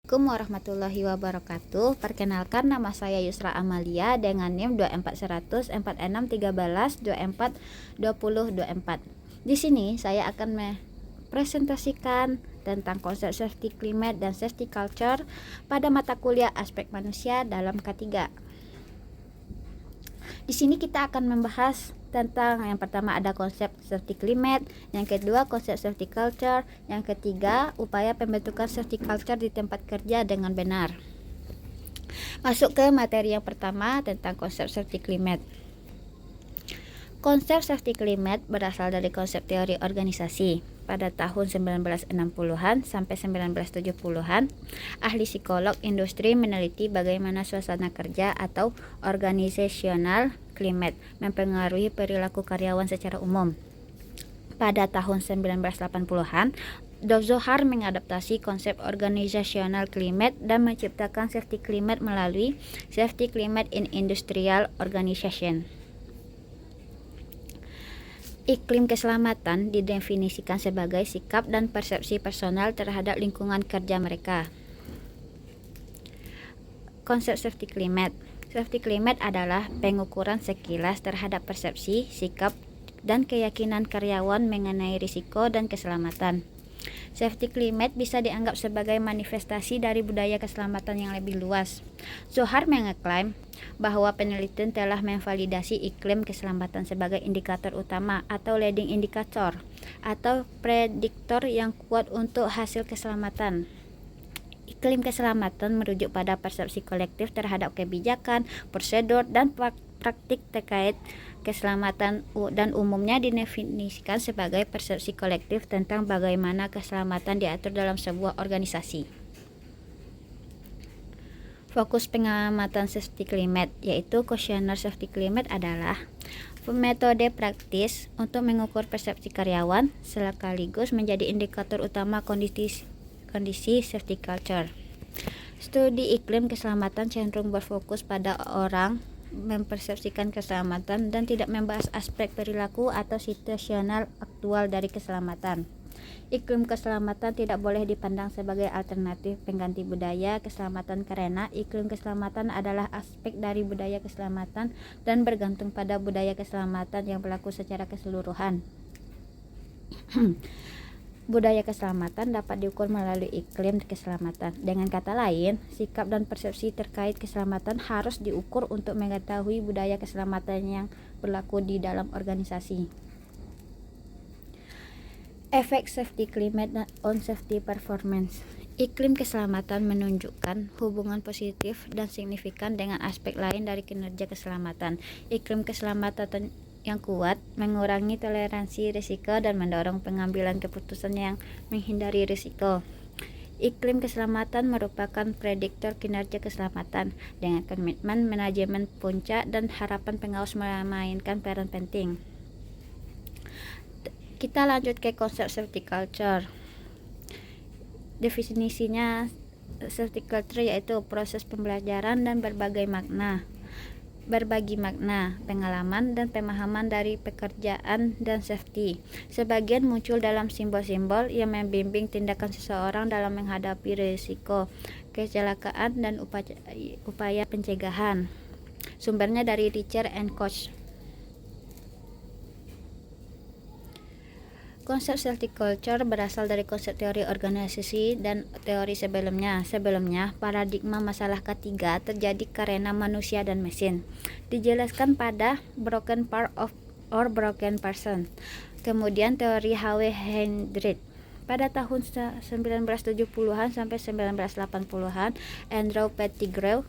Assalamualaikum warahmatullahi wabarakatuh. Perkenalkan, nama saya Yusra Amalia dengan NIM 24100 4613 24 20 24. Di sini saya akan mempresentasikan tentang konsep safety climate dan safety culture pada mata kuliah aspek manusia dalam K3. Di sini kita akan membahas tentang yang pertama ada konsep safety climate, yang kedua konsep safety culture, yang ketiga upaya pembentukan safety culture di tempat kerja dengan benar. Masuk ke materi yang pertama tentang konsep safety climate. Konsep safety climate berasal dari konsep teori organisasi. Pada tahun 1960-an sampai 1970-an, ahli psikolog industri meneliti bagaimana suasana kerja atau organizational climate mempengaruhi perilaku karyawan secara umum. Pada tahun 1980-an, Zohar mengadaptasi konsep organizational climate dan menciptakan safety climate melalui Safety Climate in Industrial Organization. Iklim keselamatan didefinisikan sebagai sikap dan persepsi personal terhadap lingkungan kerja mereka. Konsep safety climate. Safety climate adalah pengukuran sekilas terhadap persepsi, sikap, dan keyakinan karyawan mengenai risiko dan keselamatan. Safety climate bisa dianggap sebagai manifestasi dari budaya keselamatan yang lebih luas. Zohar mengeklaim bahwa penelitian telah memvalidasi iklim keselamatan sebagai indikator utama atau leading indicator atau prediktor yang kuat untuk hasil keselamatan. Iklim keselamatan merujuk pada persepsi kolektif terhadap kebijakan, prosedur, dan praktik terkait keselamatan dan umumnya didefinisikan sebagai persepsi kolektif tentang bagaimana keselamatan diatur dalam sebuah organisasi. Fokus pengamatan safety climate, yaitu questionnaire safety climate adalah metode praktis untuk mengukur persepsi karyawan sekaligus menjadi indikator utama kondisi safety culture. Studi iklim keselamatan cenderung berfokus pada orang mempersepsikan keselamatan dan tidak membahas aspek perilaku atau situasional aktual dari keselamatan. Iklim keselamatan tidak boleh dipandang sebagai alternatif pengganti budaya keselamatan karena iklim keselamatan adalah aspek dari budaya keselamatan dan bergantung pada budaya keselamatan yang berlaku secara keseluruhan. Budaya keselamatan dapat diukur melalui iklim keselamatan. Dengan kata lain, sikap dan persepsi terkait keselamatan harus diukur untuk mengetahui budaya keselamatan yang berlaku di dalam organisasi. Efek safety climate on safety performance. Iklim keselamatan menunjukkan hubungan positif dan signifikan dengan aspek lain dari kinerja keselamatan. Iklim keselamatan yang kuat mengurangi toleransi risiko dan mendorong pengambilan keputusan yang menghindari risiko. Iklim keselamatan merupakan prediktor kinerja keselamatan dengan komitmen manajemen puncak dan harapan pengawas memainkan peran penting. Kita lanjut ke konsep safety culture. Definisinya safety culture yaitu proses pembelajaran dan berbagi makna, pengalaman, dan pemahaman dari pekerjaan dan safety. Sebagian muncul dalam simbol-simbol yang membimbing tindakan seseorang dalam menghadapi risiko, kecelakaan, dan upaya pencegahan. Sumbernya dari Richard and Koch. Konsep safety culture berasal dari konsep teori organisasi dan teori sebelumnya. Paradigma masalah ketiga terjadi karena manusia dan mesin. Dijelaskan pada broken part or broken person. Kemudian teori H.W. Hendrix. Pada tahun 1970-an sampai 1980-an, Andrew Pettigrew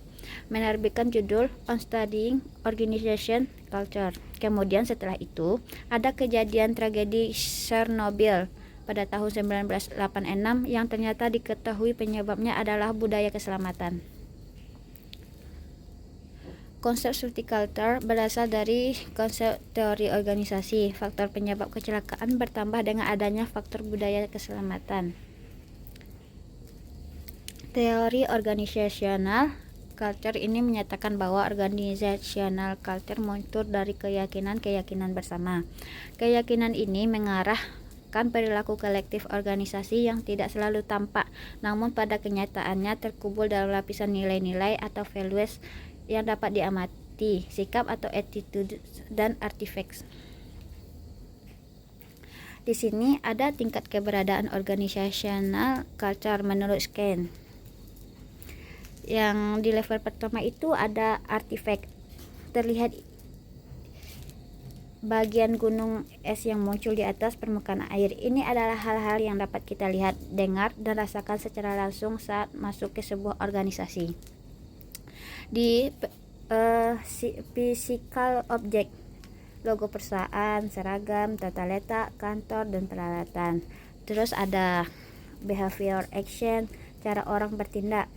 menerbitkan judul On Studying Organization Culture. Kemudian setelah itu, ada kejadian tragedi Chernobyl pada tahun 1986 yang ternyata diketahui penyebabnya adalah budaya keselamatan. Konsep safety culture berasal dari konsep teori organisasi. Faktor penyebab kecelakaan bertambah dengan adanya faktor budaya keselamatan. Teori organizational culture ini menyatakan bahwa organizational culture muncul dari keyakinan bersama. Keyakinan ini mengarah merupakan perilaku kolektif organisasi yang tidak selalu tampak, namun pada kenyataannya terkubur dalam lapisan nilai-nilai atau values yang dapat diamati, sikap atau attitude dan artifacts. Di sini ada tingkat keberadaan organizational culture menurut Scan. Yang di level pertama itu ada artifact. Terlihat bagian gunung es yang muncul di atas permukaan air. Ini adalah hal-hal yang dapat kita lihat, dengar, dan rasakan secara langsung saat masuk ke sebuah organisasi. Di physical object, logo perusahaan, seragam, tata letak, kantor, dan peralatan. Terus ada behavior action, cara orang bertindak,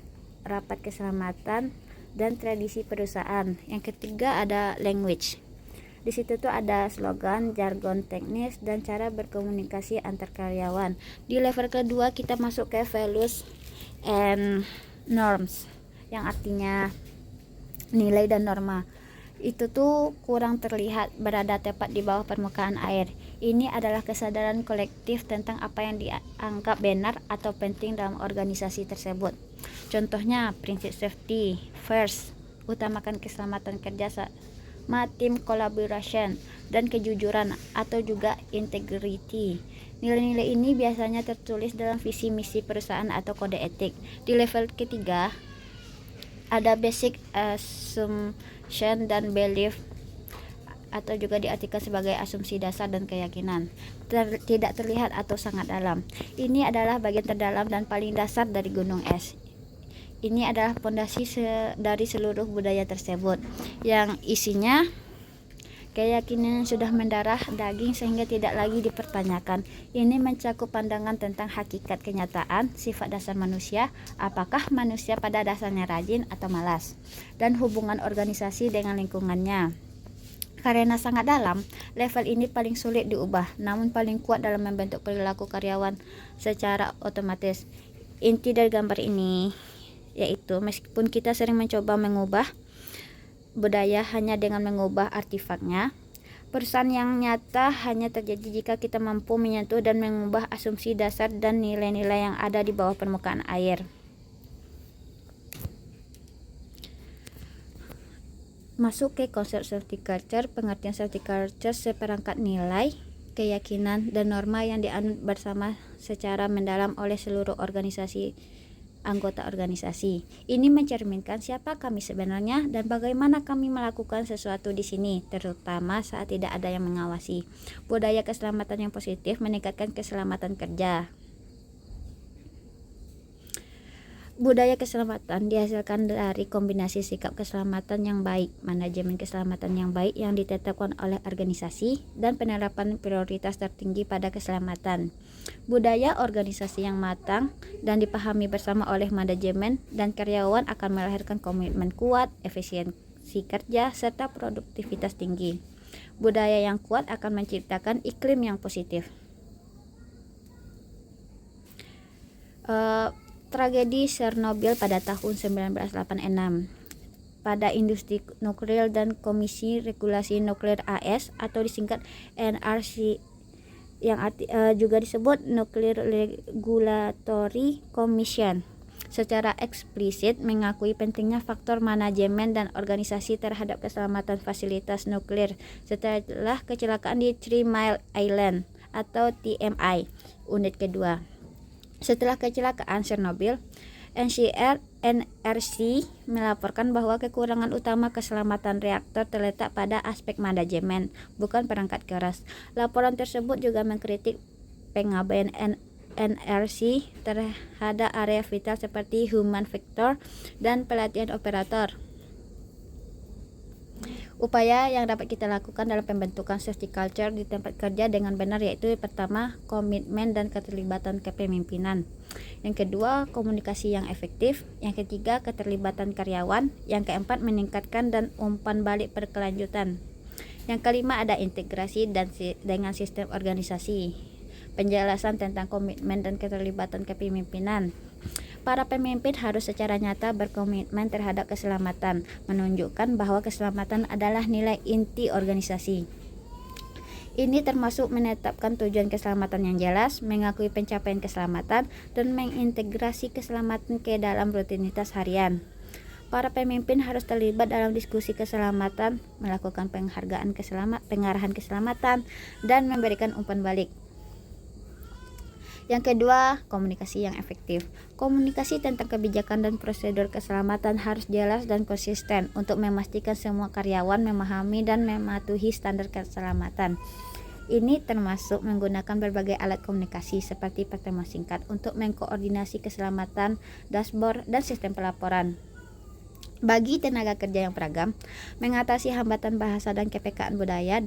rapat keselamatan, dan tradisi perusahaan. Yang ketiga ada language. Di situ tuh ada slogan, jargon teknis, dan cara berkomunikasi antar karyawan. Di level kedua kita masuk ke values and norms, yang artinya nilai dan norma. Itu tuh kurang terlihat, berada tepat di bawah permukaan air. Ini adalah kesadaran kolektif tentang apa yang dianggap benar atau penting dalam organisasi tersebut. Contohnya prinsip safety first, utamakan keselamatan kerja sama tim, collaboration, dan kejujuran atau juga integrity. Nilai-nilai ini biasanya tertulis dalam visi misi perusahaan atau kode etik. Di level ketiga ada basic assumption dan belief, atau juga diartikan sebagai asumsi dasar dan keyakinan. Tidak terlihat atau sangat dalam. Ini adalah bagian terdalam dan paling dasar dari gunung es. Ini adalah fondasi dari seluruh budaya tersebut, yang isinya keyakinan sudah mendarah daging sehingga tidak lagi dipertanyakan. Ini mencakup pandangan tentang hakikat kenyataan, sifat dasar manusia, apakah manusia pada dasarnya rajin atau malas, dan hubungan organisasi dengan lingkungannya. Karena sangat dalam, level ini paling sulit diubah, namun paling kuat dalam membentuk perilaku karyawan secara otomatis. Inti dari gambar ini yaitu meskipun kita sering mencoba mengubah budaya hanya dengan mengubah artefaknya, perusahaan yang nyata hanya terjadi jika kita mampu menyentuh dan mengubah asumsi dasar dan nilai-nilai yang ada di bawah permukaan air. Masuk ke konsep safety culture. Pengertian safety culture seperangkat nilai, keyakinan, dan norma yang dianut bersama secara mendalam oleh seluruh anggota organisasi. Ini mencerminkan siapa kami sebenarnya dan bagaimana kami melakukan sesuatu di sini, terutama saat tidak ada yang mengawasi. Budaya keselamatan yang positif meningkatkan keselamatan kerja. Budaya keselamatan dihasilkan dari kombinasi sikap keselamatan yang baik, manajemen keselamatan yang baik yang ditetapkan oleh organisasi, dan penerapan prioritas tertinggi pada keselamatan. Budaya organisasi yang matang dan dipahami bersama oleh manajemen dan karyawan akan melahirkan komitmen kuat, efisiensi kerja, serta produktivitas tinggi. Budaya yang kuat akan menciptakan iklim yang positif. Tragedi Chernobyl pada tahun 1986. Pada industri nuklir dan Komisi Regulasi Nuklir AS atau disingkat NRC, yang juga disebut Nuclear Regulatory Commission, secara eksplisit mengakui pentingnya faktor manajemen dan organisasi terhadap keselamatan fasilitas nuklir setelah kecelakaan di Three Mile Island atau TMI, unit kedua. Setelah kecelakaan Chernobyl, NRC melaporkan bahwa kekurangan utama keselamatan reaktor terletak pada aspek manajemen, bukan perangkat keras. Laporan tersebut juga mengkritik pengabaian NRC terhadap area vital seperti human factor dan pelatihan operator. Upaya yang dapat kita lakukan dalam pembentukan safety culture di tempat kerja dengan benar yaitu pertama, komitmen dan keterlibatan kepemimpinan. Yang kedua, komunikasi yang efektif. Yang ketiga, keterlibatan karyawan. Yang keempat, meningkatkan dan umpan balik berkelanjutan. Yang kelima, ada integrasi dengan sistem organisasi. Penjelasan tentang komitmen dan keterlibatan kepemimpinan. Para pemimpin harus secara nyata berkomitmen terhadap keselamatan, menunjukkan bahwa keselamatan adalah nilai inti organisasi. Ini termasuk menetapkan tujuan keselamatan yang jelas, mengakui pencapaian keselamatan, dan mengintegrasi keselamatan ke dalam rutinitas harian. Para pemimpin harus terlibat dalam diskusi keselamatan, melakukan pengarahan keselamatan, dan memberikan umpan balik. Yang kedua, komunikasi yang efektif. Komunikasi tentang kebijakan dan prosedur keselamatan harus jelas dan konsisten untuk memastikan semua karyawan memahami dan mematuhi standar keselamatan. Ini termasuk menggunakan berbagai alat komunikasi seperti pertemuan singkat untuk mengkoordinasi keselamatan, dashboard, dan sistem pelaporan. Bagi tenaga kerja yang beragam, mengatasi hambatan bahasa dan kepekaan budaya